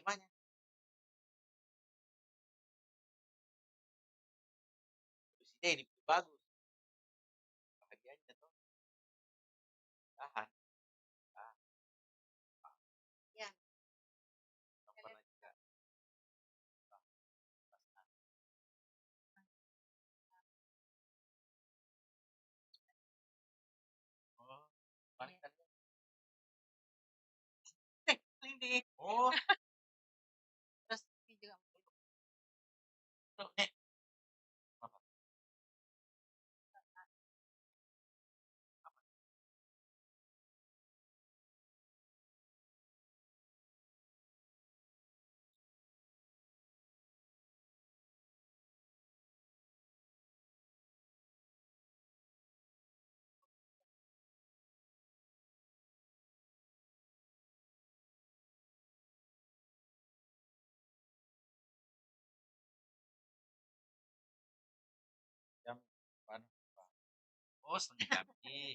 temanya? Presiden ini bagus, bahagianya tuh tahan. Ah, Ya, nggak pernah juga pas. Oh, kemarin kan klinik. Oh, terus ini juga tuh, nih. Apa? Jam depan. Oh, setengah jam nih.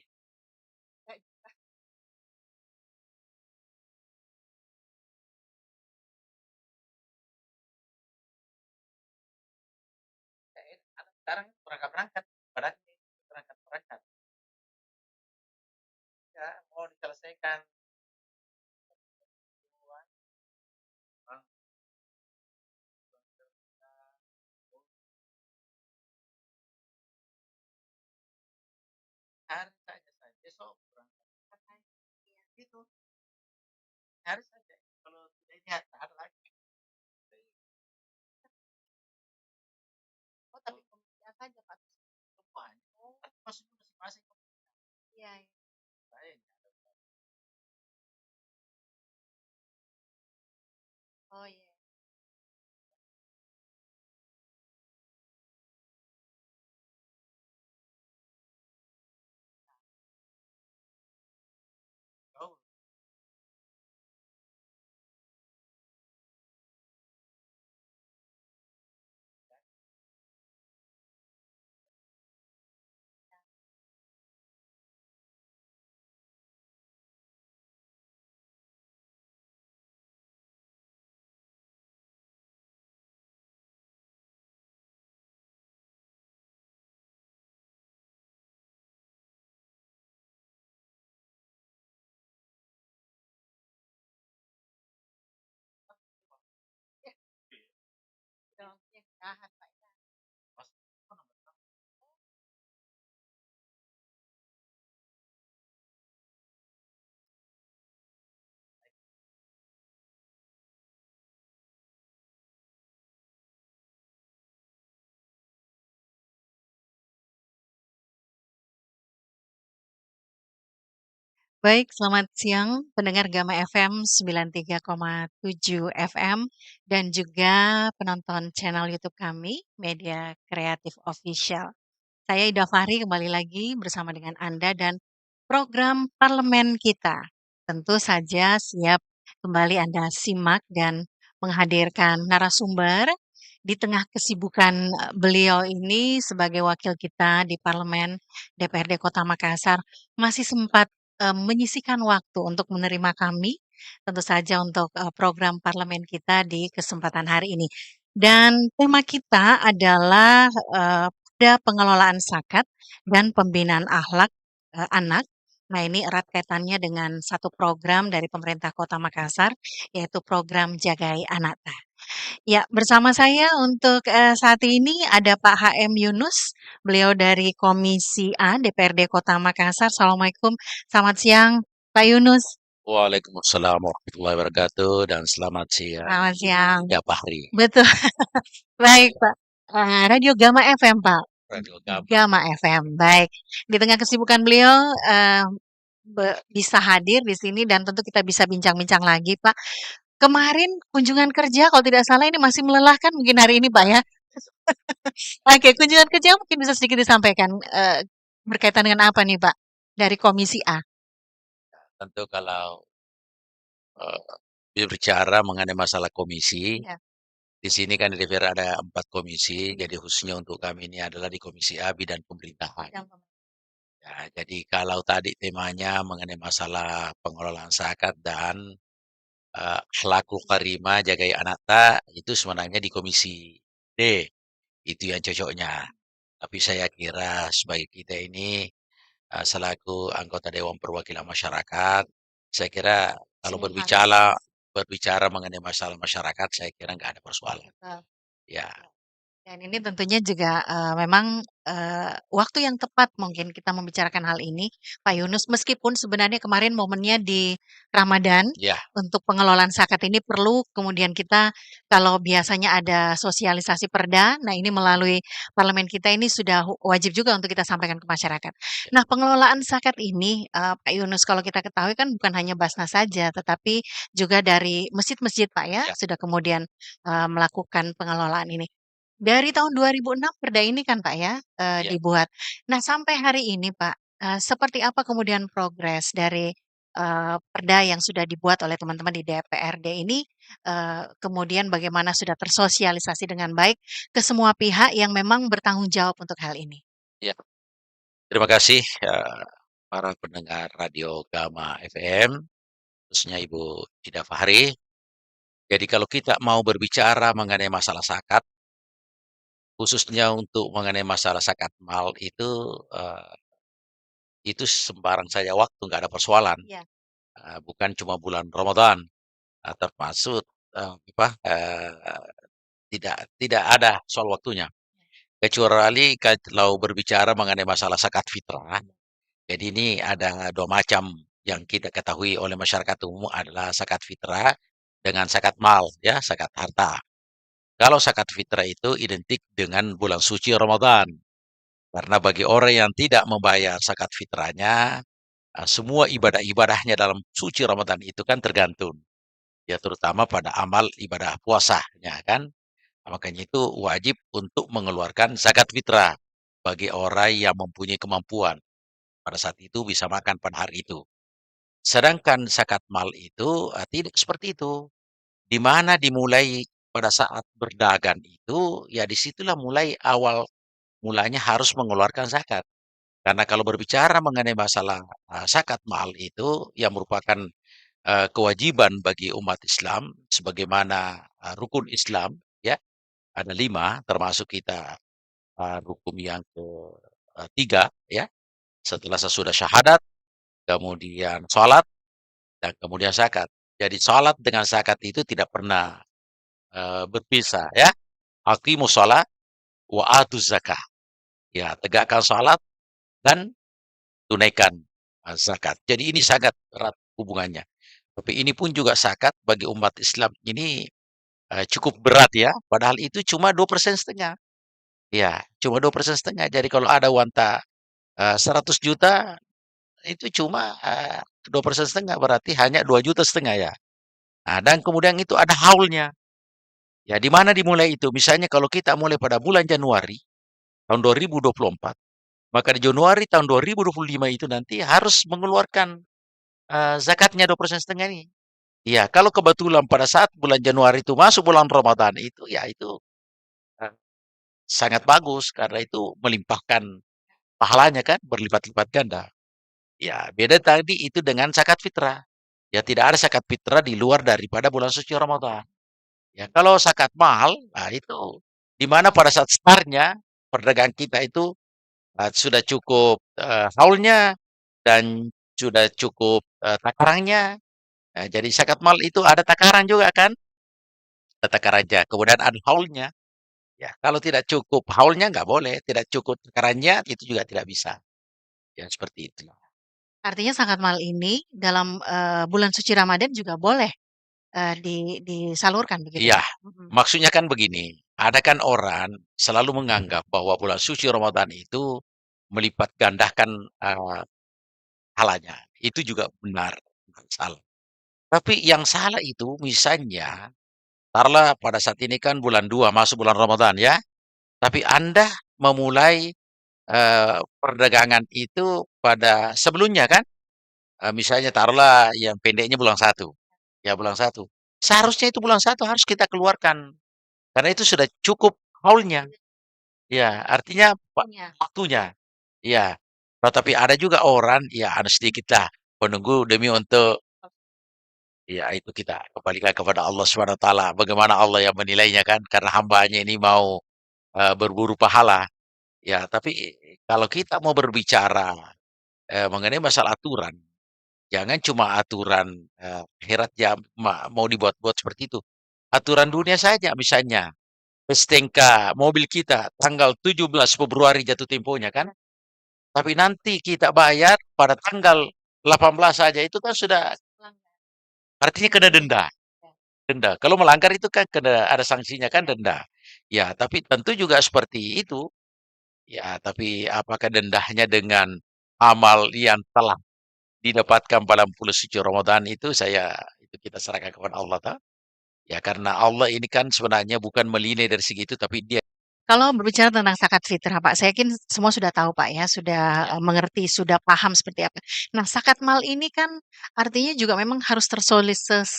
kayak Anak sekarang berangkat berangkat, padahal ini berangkat berangkat. Ya, mau diselesaikan. Bang, hari saja saya besok berangkat. iya. Gitu, hari saja. Kalau tidak lihat, tak ada lagi. Oh, tapi komisi saja Pak. Semuanya. Oh, Kan masing-masing. iya, iya. Saya ini ada. Oh, iya. Oh, Ya, dong, yang jahat Pak. Ya. pas apa namanya? Baik, selamat siang pendengar Gama FM 93,7 FM dan juga penonton channel YouTube kami, Media Kreatif Official. Saya Ida Fahri kembali lagi bersama dengan Anda dan program parlemen kita. Tentu saja siap kembali Anda simak dan menghadirkan narasumber di tengah kesibukan beliau ini sebagai wakil kita di parlemen DPRD Kota Makassar masih sempat menyisihkan waktu untuk menerima kami tentu saja untuk program parlemen kita di kesempatan hari ini. Dan tema kita adalah pada pengelolaan zakat dan pembinaan akhlak anak. Nah, ini erat kaitannya dengan satu program dari pemerintah Kota Makassar, yaitu program Jagai Anak. Ya, bersama saya untuk saat ini ada Pak HM Yunus, beliau dari Komisi A DPRD Kota Makassar. Assalamualaikum, selamat siang, Pak Yunus. Waalaikumsalam warahmatullahi wabarakatuh dan selamat siang Selamat siang. ya Fahri. Betul, baik Pak. Radio Gama FM, Pak. Radio Gama. Gama FM, baik. Di tengah kesibukan beliau bisa hadir di sini dan tentu kita bisa bincang-bincang lagi, Pak. Kemarin kunjungan kerja kalau tidak salah ini masih melelahkan mungkin hari ini, Pak ya. Oke, kunjungan kerja mungkin bisa sedikit disampaikan berkaitan dengan apa nih, Pak? Dari Komisi A. Tentu kalau berbicara mengenai masalah komisi, Ya, di sini kan di DPR ada 4 komisi, jadi khususnya untuk kami ini adalah di Komisi A bidang pemerintahan. yang Ya, jadi kalau tadi temanya mengenai masalah pengelolaan zakat dan selaku karima jagai anak ta itu sebenarnya di komisi D, itu yang cocoknya. Tapi saya kira sebagai kita ini selaku anggota Dewan Perwakilan Masyarakat, saya kira kalau Sini Mas. berbicara mengenai masalah masyarakat, saya kira nggak ada persoalan. Betul. Ya, Dan ini tentunya juga memang waktu yang tepat mungkin kita membicarakan hal ini, Pak Yunus. Meskipun sebenarnya kemarin momennya di Ramadan ya, untuk pengelolaan zakat ini perlu kemudian kita kalau biasanya ada sosialisasi perda, nah ini melalui parlemen kita ini sudah wajib juga untuk kita sampaikan ke masyarakat. Nah, pengelolaan zakat ini Pak Yunus kalau kita ketahui kan bukan hanya Basnas saja, tetapi juga dari masjid-masjid Pak ya ya, sudah kemudian melakukan pengelolaan ini. Dari tahun 2006 perda ini kan Pak ya, ya. dibuat. Nah sampai hari ini Pak, seperti apa kemudian progres dari, perda yang sudah dibuat oleh teman-teman di DPRD ini, kemudian bagaimana sudah tersosialisasi dengan baik ke semua pihak yang memang bertanggung jawab untuk hal ini? Ya. Terima kasih para pendengar Radio Gama FM, khususnya Ibu Ida Fahri. Jadi kalau kita mau berbicara mengenai masalah zakat, khususnya untuk mengenai masalah zakat mal itu sembarang saja waktu, nggak ada persoalan. Iya. Bukan cuma bulan Ramadan, termasuk tidak ada soal waktunya. Kecuali kalau berbicara mengenai masalah zakat fitrah, jadi ini ada dua macam yang kita ketahui oleh masyarakat umum adalah zakat fitrah dengan zakat mal, ya, zakat harta. Kalau zakat fitrah itu identik dengan bulan suci Ramadan. Karena bagi orang yang tidak membayar zakat fitrahnya, semua ibadah-ibadahnya dalam suci Ramadan itu kan tergantung. Ya terutama pada amal ibadah puasanya kan. Makanya itu wajib untuk mengeluarkan zakat fitrah bagi orang yang mempunyai kemampuan. Pada saat itu bisa makan pada hari itu. Sedangkan zakat mal itu tidak seperti itu. Di mana dimulai pada saat berdagang itu, ya disitulah mulanya harus mengeluarkan zakat. Karena kalau berbicara mengenai masalah zakat mal itu yang merupakan kewajiban bagi umat Islam sebagaimana rukun Islam, ya ada 5 termasuk kita rukun yang ketiga, ya setelah sesudah syahadat, kemudian sholat dan kemudian zakat. Jadi sholat dengan zakat itu tidak pernah berpisah, ya. Aqimus sholat wa atuz zakah. Ya, tegakkan sholat dan tunaikan zakat. Jadi ini sangat erat hubungannya. Tapi ini pun juga zakat bagi umat Islam ini cukup berat ya. Padahal itu cuma 2,5%. Ya, cuma 2,5%. Jadi kalau ada wanta 100 juta itu cuma 2,5% berarti hanya 2,5 juta ya. Nah, dan kemudian itu ada haulnya. Ya, di mana dimulai itu? Misalnya kalau kita mulai pada bulan Januari tahun 2024, maka di Januari tahun 2025 itu nanti harus mengeluarkan zakatnya 2,5% ini. Ya, kalau kebetulan pada saat bulan Januari itu masuk bulan Ramadan itu, ya itu eh, sangat bagus karena itu melimpahkan pahalanya kan, berlipat-lipat ganda. Ya, beda tadi itu dengan zakat fitrah. Ya, tidak ada zakat fitrah di luar daripada bulan suci Ramadan. Ya, kalau zakat mahal, nah itu di mana pada saat startnya perdagangan kita itu sudah cukup haulnya dan sudah cukup takarannya. Nah, jadi zakat mal itu ada takaran juga kan? Ada takarannya. Kemudian ada haulnya. Ya, kalau tidak cukup haulnya nggak boleh, tidak cukup takarannya itu juga tidak bisa. Ya, seperti itu. Artinya zakat mal ini dalam, bulan suci Ramadan juga boleh, disalurkan begitu Iya, ya? Mhm. maksudnya kan begini, ada kan orang selalu menganggap bahwa bulan suci Ramadan itu melipat gandakan pahalanya. Itu juga benar, bukan salah. Tapi yang salah itu misalnya, taruhlah pada saat ini kan bulan 2 masuk bulan Ramadan ya, tapi Anda memulai perdagangan itu pada sebelumnya kan, misalnya taruhlah yang pendeknya bulan 1, ya bulan 1. Seharusnya itu bulan 1 harus kita keluarkan, karena itu sudah cukup haulnya. Ya, artinya Iya. waktunya. Ya. Nah, tapi ada juga orang, ya ada sedikitlah menunggu demi untuk Ya itu kita kembalikan kepada Allah Subhanahu wa taala. Bagaimana Allah yang menilainya kan, karena hambanya ini mau, berburu pahala. Ya, tapi kalau kita mau berbicara, mengenai masalah aturan, jangan cuma aturan, akhirat ya mau dibuat-buat seperti itu. Aturan dunia saja misalnya, STNK mobil kita tanggal 17 Februari jatuh temponya kan, tapi nanti kita bayar pada tanggal 18 saja, itu kan sudah artinya kena denda. Denda. Kalau melanggar itu kan kena ada sanksinya kan denda. Ya, tapi tentu juga seperti itu. Ya, tapi apakah dendanya dengan amal yang telah didapatkan pada bulan suci Ramadan itu kita serahkan kepada Allah ta. Ya, karena Allah ini kan sebenarnya bukan menilai dari segi itu, tapi Dia. Kalau berbicara tentang zakat fitrah, Pak, saya yakin semua sudah tahu, Pak, ya, sudah, Ya, mengerti, sudah paham seperti apa. Nah, zakat mal ini kan artinya juga memang harus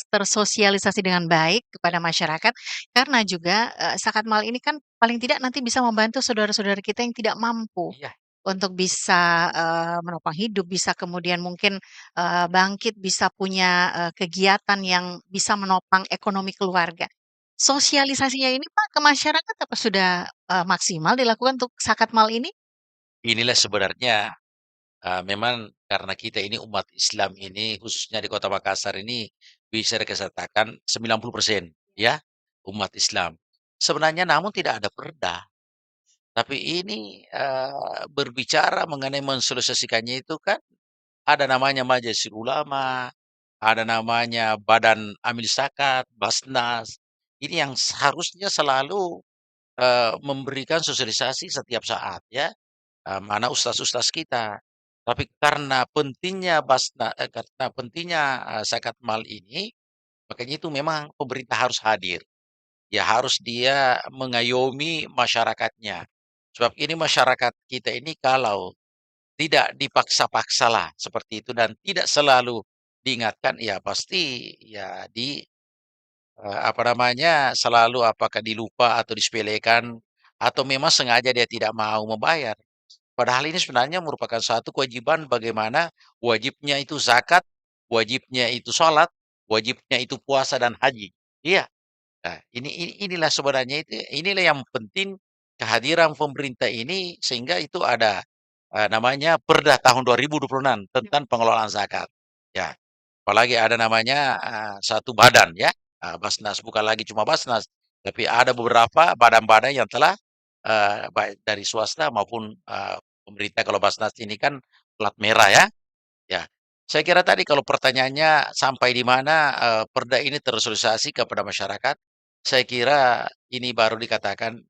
tersosialisasi dengan baik kepada masyarakat, karena juga, zakat mal ini kan paling tidak nanti bisa membantu saudara-saudara kita yang tidak mampu iya, untuk bisa, menopang hidup, bisa kemudian mungkin, bangkit, bisa punya, kegiatan yang bisa menopang ekonomi keluarga. Sosialisasinya ini Pak ke masyarakat apa sudah, maksimal dilakukan untuk zakat mal ini? inilah sebenarnya memang karena kita ini umat Islam ini khususnya di Kota Makassar ini bisa dikatakan 90% ya umat Islam. Sebenarnya namun tidak ada perda. Tapi ini berbicara mengenai mensosialisasikannya itu kan ada namanya Majelis Ulama, ada namanya Badan Amil Zakat, Basnas. Ini yang seharusnya selalu memberikan sosialisasi setiap saat ya. Mana ustaz-ustaz kita. Tapi karena pentingnya, zakat mal ini, makanya itu memang pemerintah harus hadir. Ya harus dia mengayomi masyarakatnya. Sebab ini masyarakat kita ini kalau tidak dipaksa-paksalah seperti itu dan tidak selalu diingatkan, ya pasti ya apa namanya, selalu apakah dilupa atau disepelekan atau memang sengaja dia tidak mau membayar. Padahal ini sebenarnya merupakan satu kewajiban bagaimana wajibnya itu zakat, wajibnya itu sholat, wajibnya itu puasa dan haji. Iya. Nah, inilah sebenarnya inilah yang penting kehadiran pemerintah ini sehingga itu ada namanya Perda tahun 2026 tentang pengelolaan zakat. Ya, apalagi ada namanya satu badan ya, Basnas bukan lagi cuma Basnas, tapi ada beberapa badan-badan yang telah baik dari swasta maupun pemerintah. Kalau Basnas ini kan plat merah ya. Ya, saya kira tadi kalau pertanyaannya sampai di mana perda ini tersosialisasi kepada masyarakat, saya kira ini baru dikatakan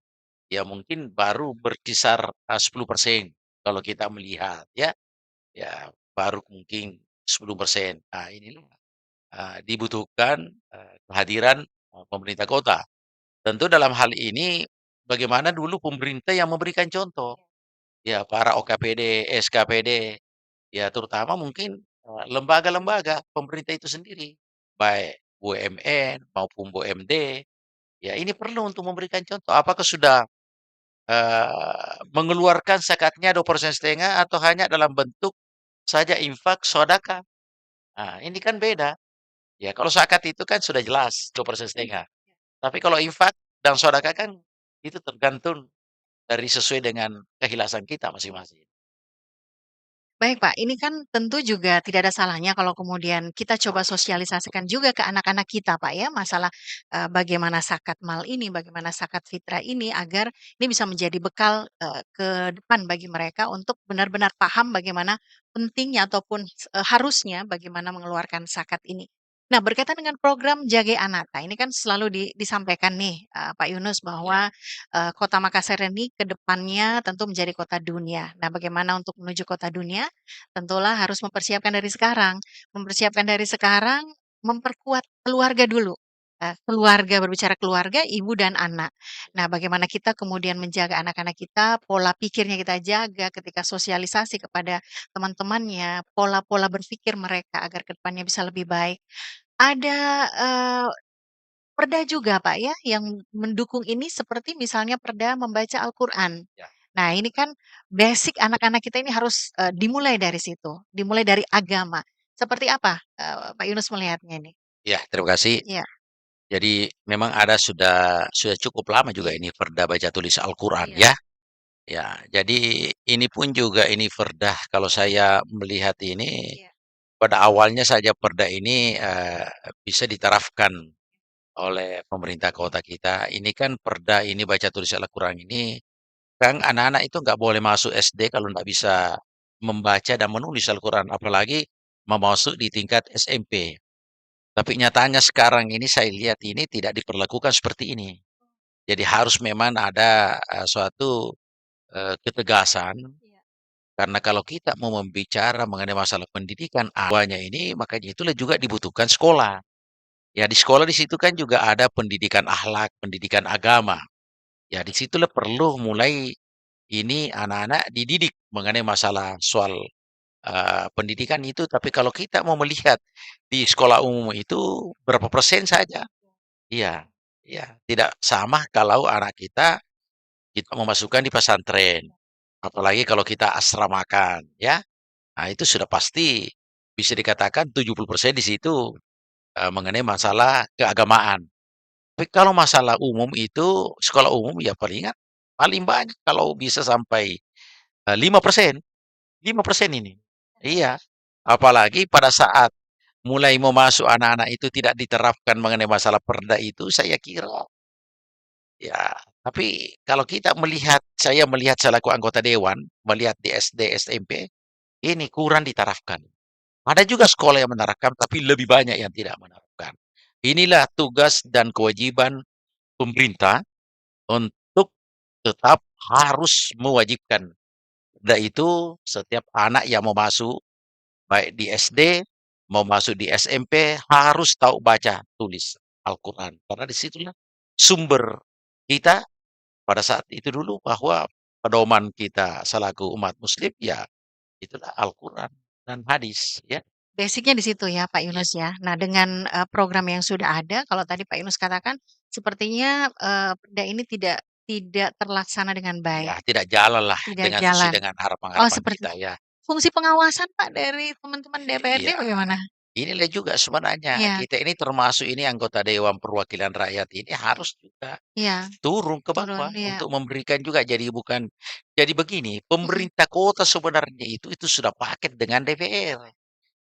ya mungkin baru berkisar 10% kalau kita melihat ya, ya baru mungkin 10%. Nah, inilah dibutuhkan kehadiran pemerintah kota. Tentu dalam hal ini bagaimana dulu pemerintah yang memberikan contoh, ya para OKPD, SKPD. Ya terutama mungkin, lembaga-lembaga pemerintah itu sendiri, baik BUMN maupun BUMD, ya ini perlu untuk memberikan contoh. Apakah sudah, mengeluarkan zakatnya 2,5% atau hanya dalam bentuk saja infak, sedekah? Nah, ini kan beda. Ya kalau zakat itu kan sudah jelas 2,5%. Tapi kalau infak dan sedekah kan itu tergantung dari sesuai dengan keikhlasan kita masing-masing. Baik Pak, ini kan tentu juga tidak ada salahnya kalau kemudian kita coba sosialisasikan juga ke anak-anak kita Pak ya, masalah, bagaimana zakat mal ini, bagaimana zakat fitrah ini agar ini bisa menjadi bekal, ke depan bagi mereka untuk benar-benar paham bagaimana pentingnya ataupun harusnya bagaimana mengeluarkan zakat ini. Nah berkaitan dengan program Jage Anata, ini kan selalu disampaikan nih, Pak Yunus Ya, bahwa Kota Makassar ini ke depannya tentu menjadi kota dunia. Nah, bagaimana untuk menuju kota dunia? Tentulah harus mempersiapkan dari sekarang. Mempersiapkan dari sekarang, memperkuat keluarga dulu. Keluarga, berbicara keluarga, ibu dan anak. Nah, bagaimana kita kemudian menjaga anak-anak kita, pola pikirnya kita jaga ketika sosialisasi kepada teman-temannya, pola-pola berpikir mereka agar ke depannya bisa lebih baik. Ada, perda juga Pak ya, yang mendukung ini seperti misalnya perda membaca Al-Quran. ya. Nah ini kan basic anak-anak kita ini harus, dimulai dari situ, dimulai dari agama. Seperti apa, Pak Yunus melihatnya ini? Ya, terima kasih. Iya, Jadi memang ada sudah cukup lama juga iya, ini perda baca tulis Al-Quran iya, ya. Ya, jadi ini pun juga ini perda kalau saya melihat ini iya, pada awalnya saja perda ini bisa diterapkan oleh pemerintah kota kita. Ini kan perda ini baca tulis Al-Quran ini kan anak-anak itu nggak boleh masuk SD kalau nggak bisa membaca dan menulis Al-Quran, apalagi mau masuk di tingkat SMP. Tapi nyatanya sekarang ini saya lihat ini tidak diperlakukan seperti ini. Jadi harus memang ada suatu ketegasan iya, karena kalau kita mau membicara mengenai masalah pendidikan awalnya ini makanya itulah juga dibutuhkan sekolah. Ya di sekolah di situ kan juga ada pendidikan akhlak, pendidikan agama. Ya di situlah perlu mulai ini anak-anak dididik mengenai masalah soal pendidikan itu. Tapi kalau kita mau melihat di sekolah umum itu berapa persen saja. Iya, iya. Tidak sama kalau anak kita memasukkan di pesantren. Apalagi kalau kita asramakan, ya. Nah, itu sudah pasti bisa dikatakan 70% di situ mengenai masalah keagamaan. Tapi kalau masalah umum itu sekolah umum ya paling banyak kalau bisa sampai 5%. 5% ini. Iya. Apalagi pada saat mulai mau masuk anak-anak itu tidak diterapkan mengenai masalah perda itu saya kira ya, tapi kalau kita melihat, saya melihat selaku anggota dewan, melihat di SD, SMP, ini kurang diterapkan. Ada juga sekolah yang menerapkan, tapi lebih banyak yang tidak menerapkan. Inilah tugas dan kewajiban pemerintah untuk tetap harus mewajibkan. Dan itu setiap anak yang mau masuk, baik di SD, mau masuk di SMP, harus tahu baca, tulis Al-Quran. Karena disitulah sumber kita pada saat itu dulu bahwa pedoman kita selaku umat muslim ya itulah Al-Quran dan hadis ya. basicnya di situ ya Pak Ya, Yunus ya. Nah dengan, program yang sudah ada kalau tadi Pak Yunus katakan sepertinya, perda ini tidak terlaksana dengan baik, ya tidak jalan lah tidak dengan sesuai jalan. dengan Oh harapan-harapan seperti kita ya. fungsi pengawasan Pak dari teman-teman DPRD Iya, bagaimana? inilah juga sebenarnya Iya, kita ini termasuk ini anggota Dewan Perwakilan Rakyat ini harus juga iya, turun ke turun, bawah iya, untuk memberikan juga jadi begini, mhm, pemerintah kota sebenarnya itu sudah paket dengan DPR.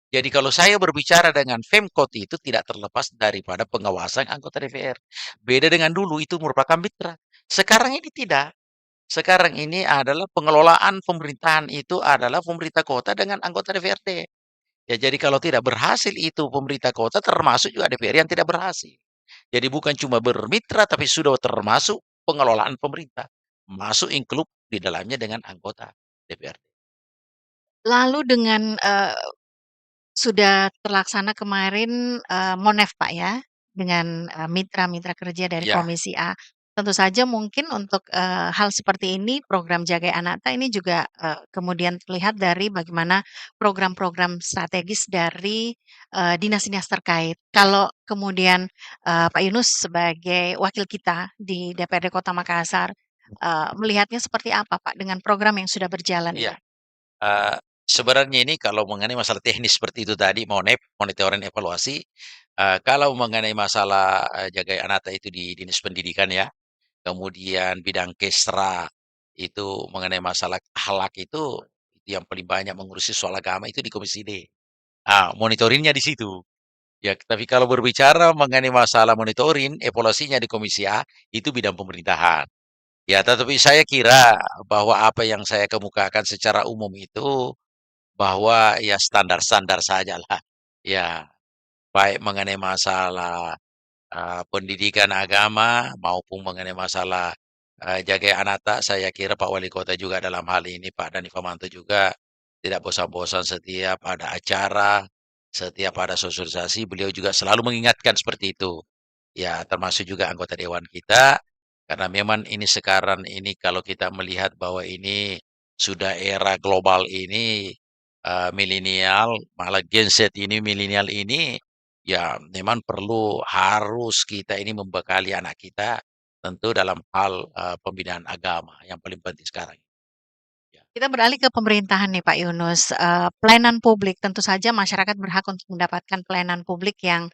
Jadi kalau saya berbicara dengan Femkot itu tidak terlepas daripada pengawasan anggota DPR. Beda dengan dulu itu merupakan mitra. Sekarang ini tidak. Sekarang ini adalah pengelolaan pemerintahan itu adalah pemerintah kota dengan anggota DPRD. Ya jadi kalau tidak berhasil itu pemerintah kota termasuk juga DPR yang tidak berhasil. Jadi bukan cuma bermitra tapi sudah termasuk pengelolaan pemerintah. Masuk include di dalamnya dengan anggota DPRD. lalu dengan, sudah terlaksana kemarin, Monef Pak ya, dengan, mitra-mitra kerja dari Ya, Komisi A. Tentu saja mungkin untuk, hal seperti ini program Jagai Anata ini juga, kemudian terlihat dari bagaimana program-program strategis dari, dinas-dinas terkait. ya, Kalau kemudian, Pak Yunus sebagai wakil kita di DPRD Kota Makassar, melihatnya seperti apa Pak dengan program yang sudah berjalan ya. ini? Sebenarnya ini kalau mengenai masalah teknis seperti itu tadi, monitoring evaluasi, kalau mengenai masalah, jaga anata itu di Dinas Pendidikan ya, kemudian bidang Kesra itu mengenai masalah akhlak itu yang paling banyak mengurusi soal agama itu di Komisi D. Monitoringnya di situ. Ya, tapi kalau berbicara mengenai masalah monitoring, evaluasinya di Komisi A, itu bidang pemerintahan. Ya, tetapi saya kira bahwa apa yang saya kemukakan secara umum itu bahwa ya standar-standar sajalah. Ya, baik mengenai masalah, pendidikan agama maupun mengenai masalah, jaga anata, saya kira Pak Wali Kota juga dalam hal ini, Pak Dani Famanto juga tidak bosan-bosan setiap ada acara, setiap ada sosialisasi, beliau juga selalu mengingatkan seperti itu. Ya, termasuk juga anggota dewan kita, karena memang ini sekarang ini kalau kita melihat bahwa ini sudah era global ini, milenial, malah Gen Z ini, milenial ini, ya memang harus kita ini membekali anak kita tentu dalam hal, pembinaan agama yang paling penting sekarang. Ya. Kita beralih ke pemerintahan nih Pak Yunus, pelayanan publik tentu saja masyarakat berhak untuk mendapatkan pelayanan publik yang,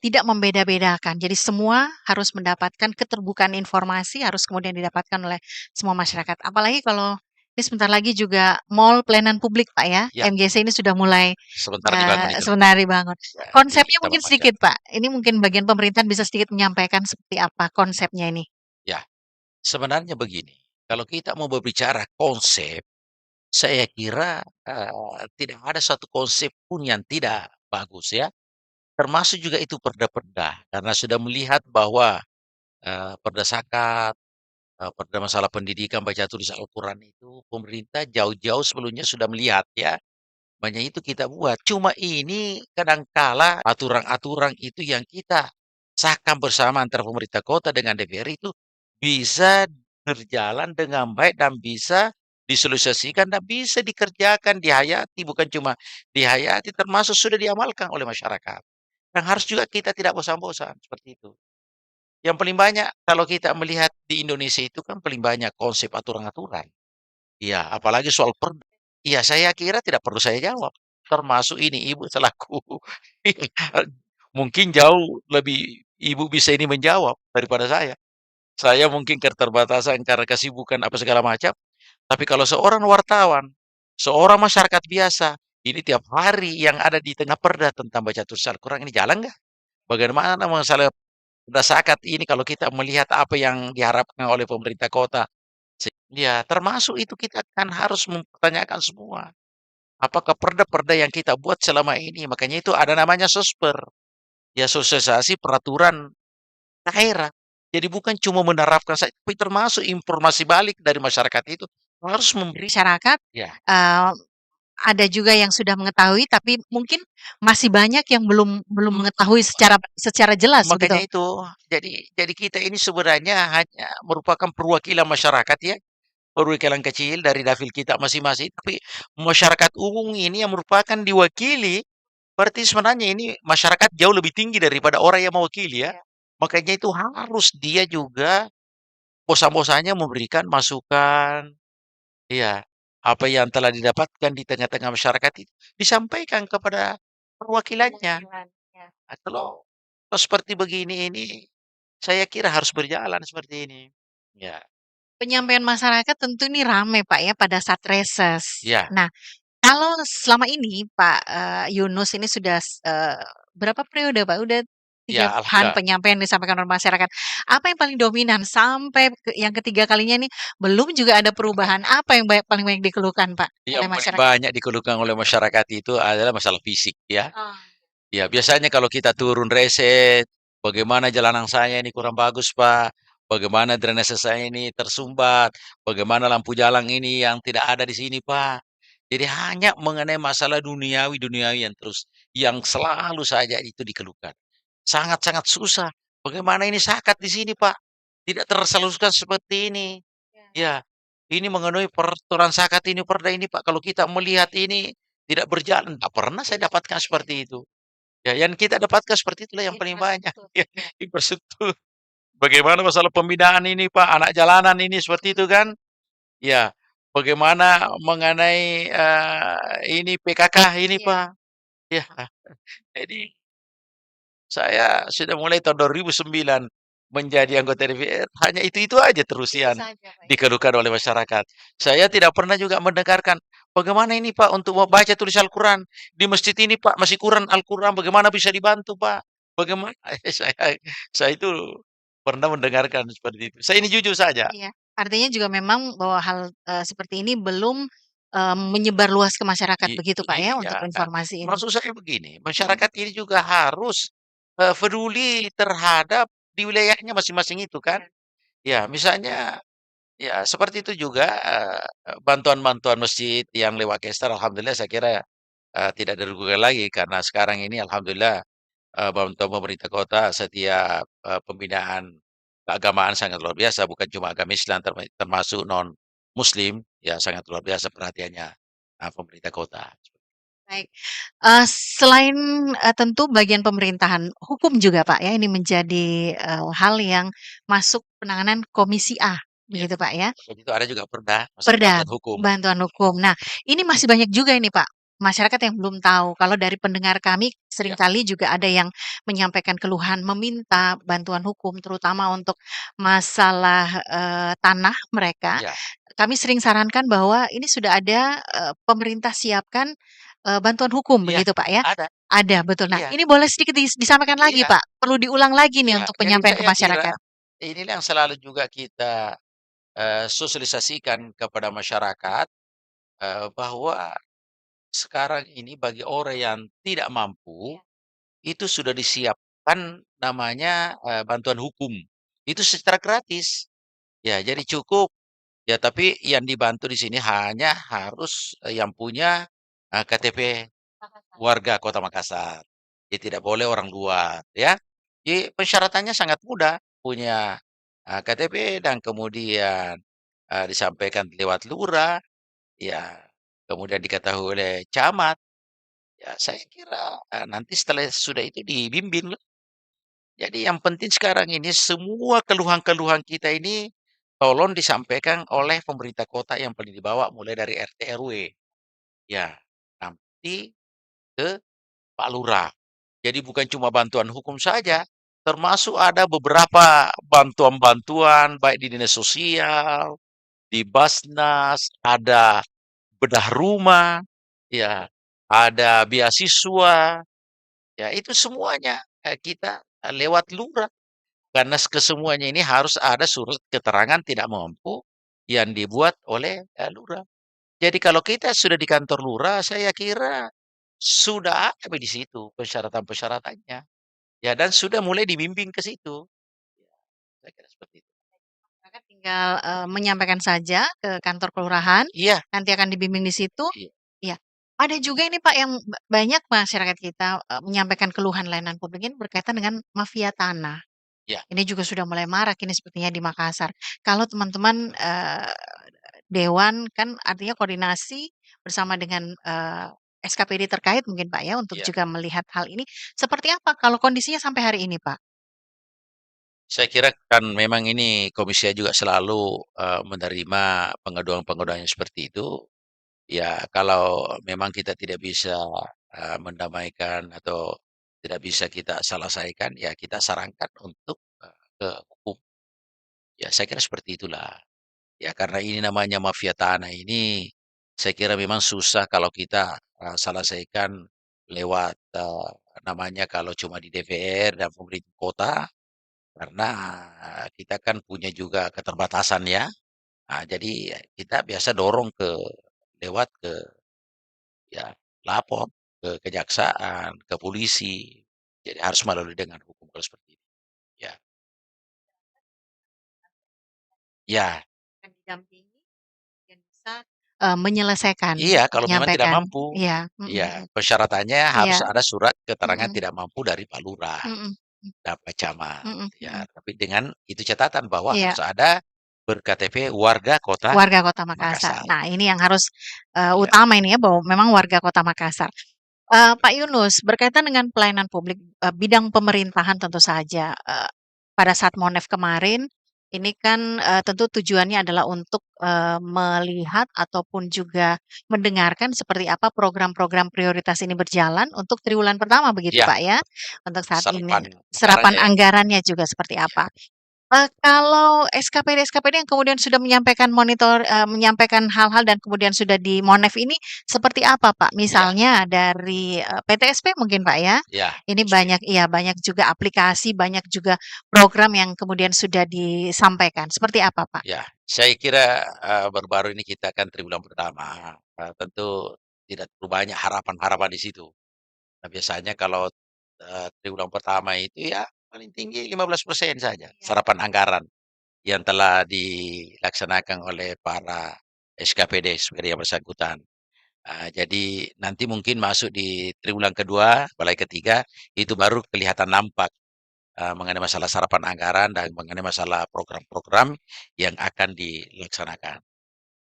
tidak membeda-bedakan. Jadi semua harus mendapatkan keterbukaan informasi harus kemudian didapatkan oleh semua masyarakat. Apalagi kalau ini sebentar lagi juga mall pelayanan publik Pak ya, Ya, MJC ini sudah mulai, sebentar dibangun itu. sebentar dibangun. Ya, di Konsepnya Taman mungkin Baca. sedikit Pak, ini mungkin bagian pemerintahan bisa sedikit menyampaikan seperti apa konsepnya ini? Ya, sebenarnya begini, kalau kita mau berbicara konsep, saya kira, tidak ada satu konsep pun yang tidak bagus ya, termasuk juga itu perda-perda. Karena sudah melihat bahwa, perda zakat, perda masalah pendidikan baca tulis Al-Quran itu pemerintah jauh-jauh sebelumnya sudah melihat ya. Makanya itu kita buat. Cuma ini kadangkala aturan-aturan itu yang kita sahkan bersama antara pemerintah kota dengan DPR itu bisa berjalan dengan baik dan bisa disosialisasikan dan bisa dikerjakan, dihayati, bukan cuma dihayati, termasuk sudah diamalkan oleh masyarakat. Dan harus juga kita tidak bosan-bosan seperti itu. Yang paling banyak kalau kita melihat di Indonesia itu kan paling banyak konsep aturan-aturan. Iya, apalagi soal iya, saya kira tidak perlu saya jawab, termasuk ini Ibu selaku mungkin jauh lebih Ibu bisa ini menjawab daripada saya. Saya mungkin keterbatasan karena kesibukan apa segala macam, tapi kalau seorang wartawan, seorang masyarakat biasa, ini tiap hari yang ada di tengah perda tentang baca tulis Al-Quran ini jalan nggak? Bagaimana masalah perda zakat ini kalau kita melihat apa yang diharapkan oleh pemerintah kota, ya termasuk itu kita kan harus mempertanyakan semua. Apakah perda-perda yang kita buat selama ini, makanya itu ada namanya sosper, ya sosialisasi peraturan daerah. Jadi bukan cuma menerapkan saja, tapi termasuk informasi balik dari masyarakat itu harus memberi. Masyarakat, Ya, eee, ada juga yang sudah mengetahui, tapi mungkin masih banyak yang belum belum m- mengetahui secara secara jelas begitu? makanya itu. Jadi kita ini sebenarnya hanya merupakan perwakilan masyarakat ya, perwakilan kecil dari dapil kita masing-masing, tapi masyarakat umum ini yang merupakan diwakili. Berarti sebenarnya ini masyarakat jauh lebih tinggi daripada orang yang mewakili ya. Ya. Makanya itu harus dia juga bosan-bosannya memberikan masukan, iya, apa yang telah didapatkan di tengah-tengah masyarakat itu disampaikan kepada perwakilannya. Perwakilan, ya. Nah, kalau seperti begini ini, saya kira harus berjalan seperti ini. Ya, Penyampaian masyarakat tentu ini ramai Pak ya pada saat reses. ya, Nah, kalau selama ini Pak, Yunus ini sudah berapa periode Pak? Udah ya, 3 alhamdulillah. penyampaian disampaikan oleh masyarakat. Apa yang paling dominan sampai yang ketiga kalinya ini belum juga ada perubahan, apa yang paling banyak dikeluhkan Pak oleh Yang paling masyarakat? banyak dikeluhkan oleh masyarakat itu adalah masalah fisik ya. Oh. Ya, biasanya kalau kita turun reset, bagaimana jalanan saya ini kurang bagus, Pak. Bagaimana drainase saya ini tersumbat. Bagaimana lampu jalan ini yang tidak ada di sini, Pak. Jadi hanya mengenai masalah duniawi-duniawi yang selalu saja itu dikeluhkan. Sangat-sangat susah. Bagaimana ini zakat di sini, Pak? Tidak tersalurkan seperti ini. Ya, ini mengenai peraturan zakat ini, perda ini, Pak. Kalau kita melihat ini tidak berjalan, tak pernah saya dapatkan seperti itu. Ya, yang kita dapatkan seperti itulah yang paling banyak, Infrastruktur, ya, ya. infrastruktur. Bagaimana masalah pembinaan ini, Pak, anak jalanan ini seperti itu kan? Ya, bagaimana mengenai, ini PKK ini, Iya. Pak. Ya, jadi saya sudah mulai tahun 2009 menjadi anggota DPR, hanya itu aja terus Itu yang saja Pak ya. dikeluhkan oleh masyarakat. Saya tidak pernah juga mendengarkan, "Bagaimana ini Pak untuk membaca tulis Al-Quran? Di masjid ini Pak masih kurang Al-Quran, bagaimana bisa dibantu Pak? Bagaimana?" Saya itu pernah mendengarkan seperti itu. Saya ini jujur saja. Iya, artinya juga memang bahwa hal, seperti ini belum, menyebar luas ke masyarakat begitu Pak ya Iya, untuk informasi ini? maksud saya begini, Mhm. masyarakat ini juga harus, peduli terhadap di wilayahnya masing-masing itu kan. Iya. Ya, misalnya, ya seperti itu juga, bantuan-bantuan masjid yang lewat Kestar alhamdulillah saya kira, tidak diragukan lagi karena sekarang ini alhamdulillah, bantuan pemerintah kota setiap, pembinaan keagamaan sangat luar biasa, bukan cuma agama Islam termasuk non-muslim, ya sangat luar biasa perhatiannya, pemerintah kota. Baik, selain, tentu bagian pemerintahan, hukum juga Pak ya ini menjadi, hal yang masuk penanganan Komisi A. begitu Pak ya? Waktu itu ada juga Perda, masalah Perda, bantuan hukum. bantuan hukum. Nah, ini masih banyak juga ini Pak, masyarakat yang belum tahu. Kalau dari pendengar kami Ya, seringkali juga ada yang menyampaikan keluhan, meminta bantuan hukum terutama untuk masalah, tanah mereka. ya, Kami sering sarankan bahwa ini sudah ada, pemerintah siapkan, bantuan hukum iya, begitu Pak ya? ada, Ada, betul. Nah, iya, ini boleh sedikit disampaikan lagi iya, Pak, perlu diulang lagi nih iya. untuk Jadi penyampaian ke saya kira masyarakat. inilah yang selalu juga kita sosialisasikan kepada masyarakat bahwa sekarang ini bagi orang yang tidak mampu itu sudah disiapkan namanya bantuan hukum. Itu secara gratis. Ya, jadi cukup. Ya, tapi yang dibantu di sini hanya harus yang punya KTP warga Kota Makassar. Jadi tidak boleh orang luar, ya. Jadi persyaratannya sangat mudah, punya KTP dan kemudian disampaikan lewat lurah, ya, kemudian diketahui oleh camat. Ya, saya kira nanti setelah sudah itu dibimbing lah. Jadi yang penting sekarang ini semua keluhan-keluhan kita ini tolong disampaikan oleh pemerintah kota yang paling di bawah mulai dari RT RW. Ya, nanti ke Pak Lurah. Jadi bukan cuma bantuan hukum saja, termasuk ada beberapa bantuan-bantuan baik di dinas sosial, di Basnas, ada bedah rumah, ya, ada beasiswa, ya itu semuanya kita lewat lurah. Karena kesemuanya ini harus ada surat keterangan tidak mampu yang dibuat oleh lurah. Jadi kalau kita sudah di kantor lurah, saya kira sudah ada di situ persyaratan-persyaratannya. Ya dan sudah mulai dibimbing ke situ. Ya, saya kira seperti itu. Masyarakat tinggal, menyampaikan saja ke kantor kelurahan, Iya, nanti akan dibimbing di situ. iya, Iya. Ada juga ini Pak yang banyak masyarakat kita, menyampaikan keluhan layanan publik ini berkaitan dengan mafia tanah. iya, Ini juga sudah mulai marak ini sepertinya di Makassar. Kalau teman-teman, dewan kan artinya koordinasi bersama dengan, SKPD terkait mungkin Pak ya untuk iya. juga melihat hal ini, seperti apa kalau kondisinya sampai hari ini Pak? Saya kira kan memang ini komisi juga selalu menerima pengaduan-pengaduan yang seperti itu. Ya, kalau memang kita tidak bisa mendamaikan atau tidak bisa kita selesaikan, ya kita sarankan untuk ke hukum. Ya, saya kira seperti itulah. Ya, karena ini namanya mafia tanah ini, saya kira memang susah kalau kita selesaikan lewat namanya kalau cuma di DPR dan pemerintah kota, karena kita kan punya juga keterbatasan ya. Nah, jadi kita biasa dorong ke lewat ke ya lapor ke kejaksaan, ke polisi. Jadi harus melalui dengan hukum kalau seperti ini. Ya, ya, Akan didampingi dan bisa, menyelesaikan, iya kalau memang tidak menyampaikan mampu. iya, Iya, persyaratannya harus iya, ada surat keterangan mhm, tidak mampu dari Pak Lurah mhm, dan Pak Camat. mhm, Ya, mhm, tapi dengan itu catatan bahwa iya. harus ada ber-KTP warga Kota Warga Kota Makassar. Makassar. Nah, ini yang harus, Iya, utama ini ya, bahwa memang warga Kota Makassar. Pak Yunus, berkaitan dengan pelayanan publik, bidang pemerintahan tentu saja, pada saat Monef kemarin, ini kan, tentu tujuannya adalah untuk, melihat ataupun juga mendengarkan seperti apa program-program prioritas ini berjalan untuk triwulan pertama begitu, iya, Pak, ya? Untuk saat ini. serapan Serapan anggarannya ya. anggarannya juga seperti Iya, apa? Kalau SKPD-SKPD yang kemudian sudah menyampaikan menyampaikan hal-hal dan kemudian sudah di Monef ini seperti apa, Pak? iya, Misalnya dari, PTSP mungkin, Pak, ya? iya, Ini SP. banyak iya, banyak juga aplikasi, banyak juga program yang kemudian sudah disampaikan. Seperti apa, Pak? Ya, saya kira baru-baru ini kita kan triwulan pertama, tentu tidak terlalu banyak harapan-harapan di situ. Nah, biasanya kalau triwulan pertama itu ya paling tinggi 15% saja Iya. serapan anggaran yang telah dilaksanakan oleh para SKPD sebagai yang bersangkutan. Jadi nanti mungkin masuk di triwulan kedua, balai ketiga, itu baru kelihatan nampak mengenai masalah serapan anggaran dan mengenai masalah program-program yang akan dilaksanakan.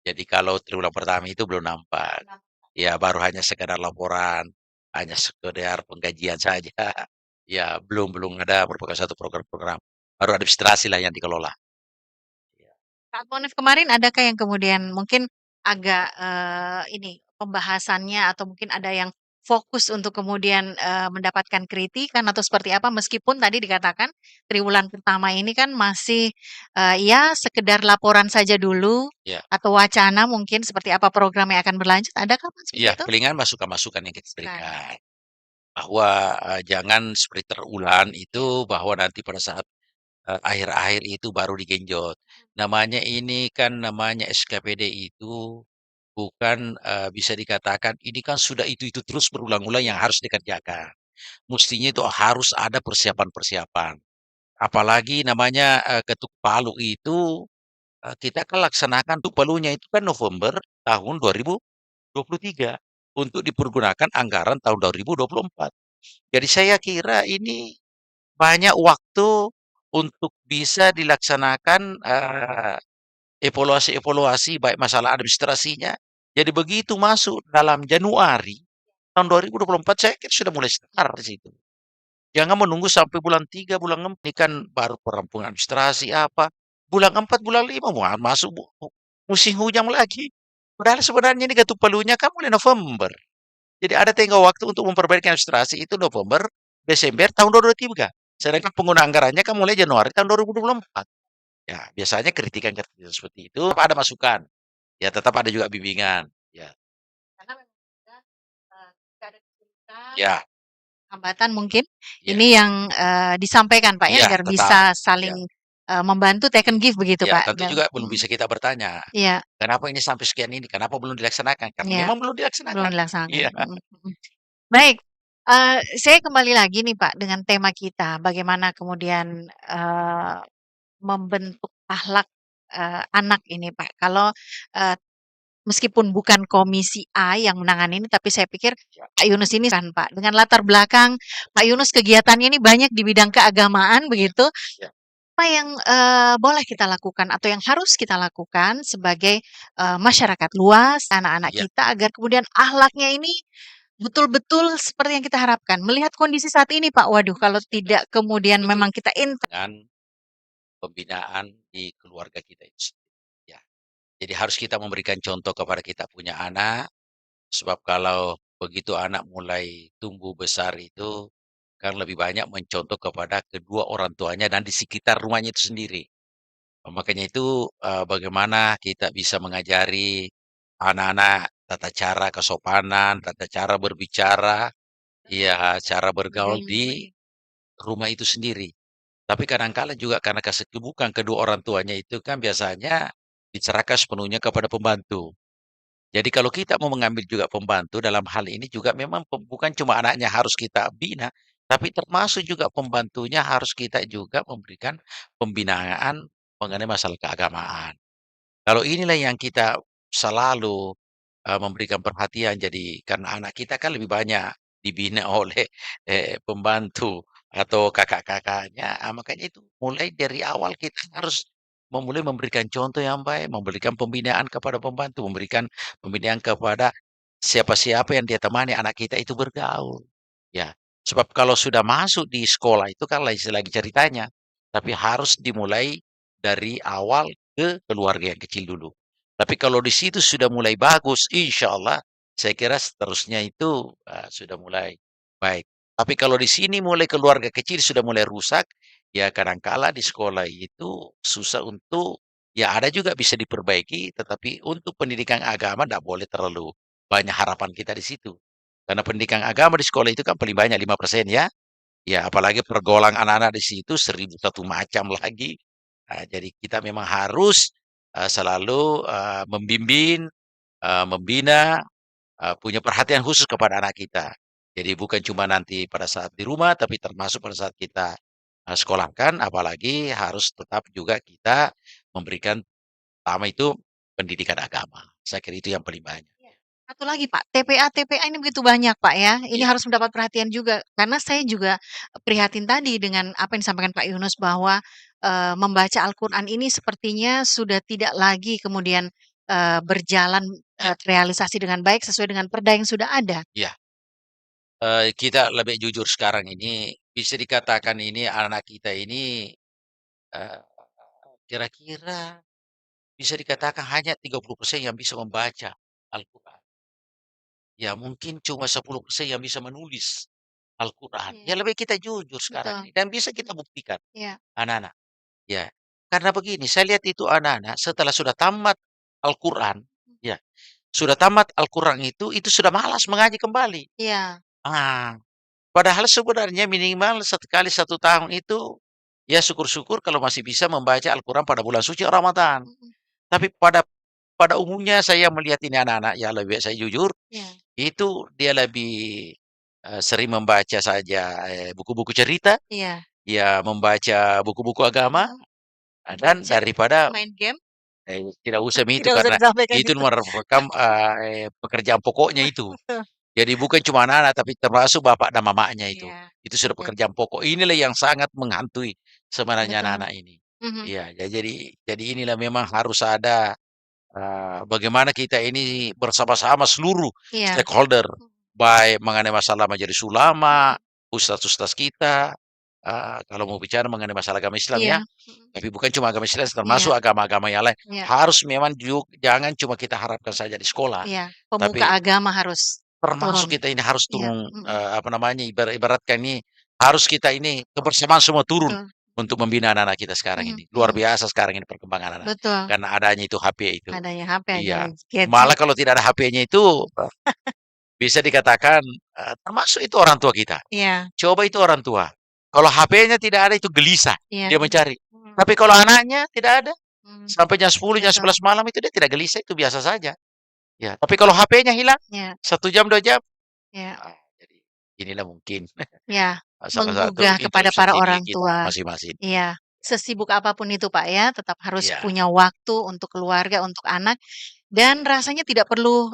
Jadi kalau triwulan pertama itu belum nampak. Ya baru hanya sekedar laporan, hanya sekedar penggajian saja. Ya belum belum ada merupakan satu program-program. Baru administrasi lah yang dikelola. Ya. Kak Monif kemarin adakah yang kemudian mungkin agak, ini pembahasannya atau mungkin ada yang fokus untuk kemudian, mendapatkan kritikan atau seperti apa? Meskipun tadi dikatakan triwulan pertama ini kan masih, ya sekedar laporan saja dulu Ya, atau wacana mungkin seperti apa program yang akan berlanjut, adakah Pak seperti iya, itu? palingan masukan-masukan yang kita Bukan. berikan. Bahwa, jangan seperti terulang itu bahwa nanti pada saat, akhir-akhir itu baru digenjot. Namanya ini kan namanya SKPD itu bukan, bisa dikatakan ini kan sudah itu terus berulang-ulang yang Iya, harus dikerjakan. Mestinya itu harus ada persiapan-persiapan. Apalagi namanya, ketuk palu itu, kita kan laksanakan ketuk palunya itu kan November tahun 2023 untuk dipergunakan anggaran tahun 2024. Jadi saya kira ini banyak waktu untuk bisa dilaksanakan, evaluasi-evaluasi baik masalah administrasinya. Jadi begitu masuk dalam Januari tahun 2024 saya kira sudah mulai start di situ. Jangan menunggu sampai bulan 3, bulan 6 ini kan baru perampungan administrasi apa, bulan 4, bulan 5 mau masuk musim hujan lagi. Padahal sebenarnya ini ketuk palunya kan mulai November. Jadi ada tenggang waktu untuk memperbaiki administrasi itu November, Desember tahun 2023. Sedangkan pengguna anggarannya kan mulai Januari tahun 2024. Ya, biasanya kritikan-kritikan seperti itu ada masukan. Ya, tetap ada juga bimbingan. Ya, karena memang juga, jika ada kesulitan ya, hambatan mungkin ya, ini yang, disampaikan Pak ya ya, agar tetap. bisa Ya, saling, membantu take and give begitu ya, Pak tentu juga belum bisa kita bertanya, iya kenapa ini sampai sekian ini, kenapa belum dilaksanakan? Karena iya, memang belum belum dilaksanakan. dilaksanakan, Iya, mhm. Baik, saya kembali lagi nih Pak dengan tema kita bagaimana kemudian, membentuk akhlak, anak ini Pak. Kalau, eee, meskipun bukan komisi A yang menangani ini, tapi saya pikir ya, Pak Yunus ini kan Pak, dengan latar belakang Pak Yunus kegiatannya ini banyak di bidang keagamaan begitu, ya, apa yang, boleh kita lakukan atau yang harus kita lakukan sebagai, masyarakat luas, anak-anak ya, kita agar kemudian akhlaknya ini betul-betul seperti yang kita harapkan. Melihat kondisi saat ini Pak, waduh kalau tidak kemudian betul. memang kita Dengan pembinaan di keluarga kita itu sendiri. Ya, jadi harus kita memberikan contoh kepada kita punya anak. Sebab kalau begitu anak mulai tumbuh besar itu, kan lebih banyak mencontoh kepada kedua orang tuanya dan di sekitar rumahnya itu sendiri. Makanya itu, bagaimana kita bisa mengajari anak-anak tata cara kesopanan, tata cara berbicara, ya cara bergaul di rumah itu sendiri. Tapi kadangkala juga karena kesibukan kedua orang tuanya itu kan biasanya diserahkan sepenuhnya kepada pembantu. Jadi kalau kita mau mengambil juga pembantu dalam hal ini juga memang bukan cuma anaknya harus kita bina, tapi termasuk juga pembantunya harus kita juga memberikan pembinaan mengenai masalah keagamaan. Kalau inilah yang kita selalu, memberikan perhatian jadi karena anak kita kan lebih banyak dibina oleh, pembantu atau kakak-kakaknya, makanya itu mulai dari awal kita harus memulai memberikan contoh yang baik, memberikan pembinaan kepada pembantu, memberikan pembinaan kepada siapa-siapa yang dia temani anak kita itu bergaul. Ya, sebab kalau sudah masuk di sekolah itu kan lagi ceritanya, tapi harus dimulai dari awal ke keluarga yang kecil dulu. Tapi kalau di situ sudah mulai bagus, insya Allah saya kira seterusnya itu, sudah mulai baik. Tapi kalau di sini mulai keluarga kecil sudah mulai rusak, ya kadangkala di sekolah itu susah untuk ya ada juga bisa diperbaiki, tetapi untuk pendidikan agama tidak boleh terlalu banyak harapan kita di situ. Karena pendidikan agama di sekolah itu kan paling banyak 5% ya. Ya apalagi pergaulan anak-anak di situ 1001 macam lagi. Jadi kita memang harus, selalu, membimbing, membina, punya perhatian khusus kepada anak kita. Jadi bukan cuma nanti pada saat di rumah, tapi termasuk pada saat kita, sekolahkan, apalagi harus tetap juga kita memberikan pertama itu pendidikan agama. Saya kira itu yang paling banyak. Iya. Satu lagi Pak, TPA-TPA ini begitu banyak Pak ya, ini Iya, harus mendapat perhatian juga. Karena saya juga prihatin tadi dengan apa yang disampaikan Pak Yunus bahwa, membaca Al-Quran ini sepertinya sudah tidak lagi kemudian, berjalan, iya, terrealisasi dengan baik sesuai dengan perda yang sudah ada. iya. Kita lebih jujur sekarang ini, bisa dikatakan ini anak kita ini, eee, kira-kira bisa dikatakan hanya 30% yang bisa membaca Al-Quran. Ya mungkin cuma 10% yang bisa menulis Al-Quran. Ya Iya, lebih kita jujur sekarang betul. ini. Dan bisa kita buktikan Iya. anak-anak. Ya, karena begini, saya lihat itu anak-anak setelah sudah tamat Al-Quran, ya, sudah tamat Al-Quran itu sudah malas mengaji kembali. Iya. Ah, padahal sebenarnya minimal sekali 1 tahun itu, ya syukur-syukur kalau masih bisa membaca Al-Quran pada bulan suci Ramadan. Mhm. Tapi pada umumnya saya melihat ini anak-anak, ya lebih saya jujur, Iya. itu dia lebih sering membaca saja buku-buku cerita, Iya. ya membaca buku-buku agama, Mhm. dan Baca, daripada main game, tidak usah itu tidak usah karena disampaikan itu itu. merupakan pekerjaan pokoknya itu. Betul. Jadi bukan cuma anak-anak tapi termasuk bapak dan mamanya itu. Iya. Itu sudah Jadi pekerjaan pokok. Inilah yang sangat menghantui sebenarnya betul. anak-anak ini. Mhm. Iya, ya jadi inilah memang harus ada bagaimana kita ini bersama-sama seluruh Iya. stakeholder, Mhm. baik mengenai masalah majelis ulama, Mhm. ustaz-ustaz kita, kalau mau bicara mengenai masalah agama Islam Iya. ya, Mhm. tapi bukan cuma agama Islam, Iya. termasuk agama-agama yang lain. Iya. Harus memang jangan cuma kita harapkan saja di sekolah, Iya. Pemuka tapi agama harus turun. termasuk kita ini harus Iya. turun, Mhm. apa namanya, ibaratkan ini, harus kita ini kebersamaan semua turun Betul. untuk membina anak-anak kita sekarang Mhm. ini. Luar Mhm. biasa sekarang ini perkembangan anak, Betul. karena adanya itu HP itu. Adanya HP, Iya, adanya malah gadget. kalau tidak ada HP-nya itu, bisa dikatakan, termasuk itu orang tua kita. Iya. Coba itu orang tua, kalau HP-nya tidak ada itu gelisah, Iya. dia mencari. Mhm. Tapi kalau anaknya tidak ada, Mhm. sampai jam 10, jam Betul. 11 malam itu dia tidak gelisah, itu biasa saja. Ya, tapi kalau HP-nya hilang, Iya. 1 jam, 2 jam, Iya. jadi inilah mungkin Iya. salah satu Menggugah kepada para introspeksi diri orang kita tua. masing-masing. Iya. Sesibuk apapun itu, Pak, ya, tetap harus Iya, punya waktu untuk keluarga, untuk anak, dan rasanya tidak perlu,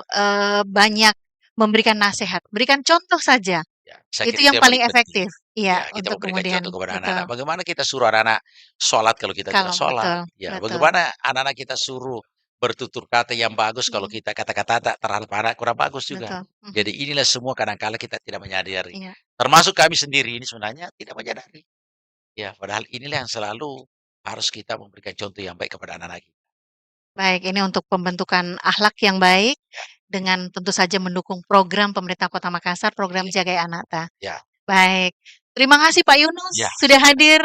banyak memberikan nasihat, berikan contoh saja. ya, saya Itu kira itu yang yang paling paling penting. efektif. Iya, Ya, kita untuk memberikan kemudian contoh kepada anak-anak. betul. Bagaimana kita suruh anak-anak sholat kalau kita tidak Kalau sholat? betul, Ya, betul. bagaimana anak-anak kita suruh bertutur kata yang bagus kalau Mhm. kita kata-kata terhadap anak kurang bagus juga. Betul. Mhm. Jadi inilah semua kadang-kala kita tidak menyadari. Iya. Termasuk kami sendiri ini sebenarnya tidak menyadari. Ya, padahal inilah yang selalu harus kita memberikan contoh yang baik kepada anak-anak kita. Baik, ini untuk pembentukan akhlak yang baik, dengan tentu saja mendukung program pemerintah Kota Makassar, program Iya, Jagai Anata. ya, Baik, terima kasih Pak Yunus ya, sudah hadir,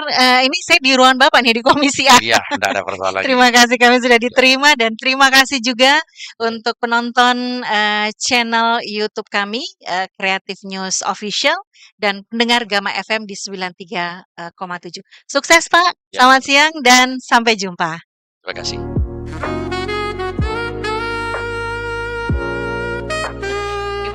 ini saya di ruangan Bapak nih di Komisi A. iya, tidak ada persoalan Terima ini. kasih kami sudah Ya, diterima dan terima kasih juga ya, untuk penonton, channel YouTube kami, Creative News Official dan pendengar Gama FM di 93,7. Sukses Pak, ya, selamat siang dan sampai jumpa. terima kasih.